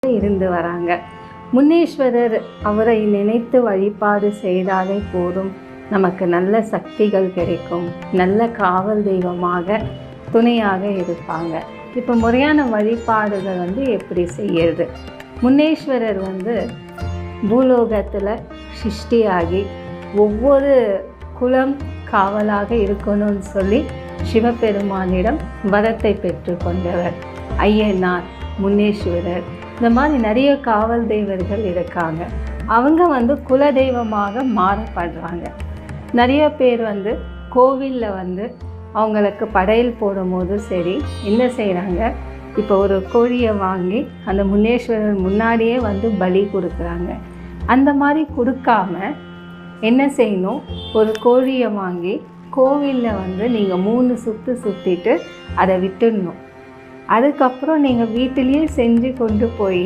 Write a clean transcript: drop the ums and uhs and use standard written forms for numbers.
இருந்து வராங்க. முனீஸ்வரர் அவரை நினைத்து வழிபாடு செய்தாலே போதும், நமக்கு நல்ல சக்திகள் கிடைக்கும், நல்ல காவல் தெய்வமாக துணையாக இருப்பாங்க. இப்போ முறையான வழிபாடுகள் எப்படி செய்யறது? முனீஸ்வரர் பூலோகத்தில் சிருஷ்டியாகி ஒவ்வொரு குலம் காவலாக இருக்கணும்னு சொல்லி சிவபெருமானிடம் வரத்தை பெற்று கொண்டவர். ஐயனார், முனீஸ்வரர், இந்த மாதிரி நிறைய காவல் தெய்வர்கள் இருக்காங்க. அவங்க குலதெய்வமாக மாறப்படுறாங்க. நிறைய பேர் கோவிலில் அவங்களுக்கு படையல் போடும்போது சரி என்ன செய்கிறாங்க, இப்போ ஒரு கோழியை வாங்கி அந்த முனீஸ்வரர் முன்னாடியே பலி கொடுக்குறாங்க. அந்த மாதிரி கொடுக்காம என்ன செய்யணும், ஒரு கோழியை வாங்கி கோவிலில் நீங்கள் 3 சுற்று சுற்றிட்டு அதை விட்டுடணும். அதுக்கப்புறம் நீங்கள் வீட்டிலேயே செஞ்சு கொண்டு போய்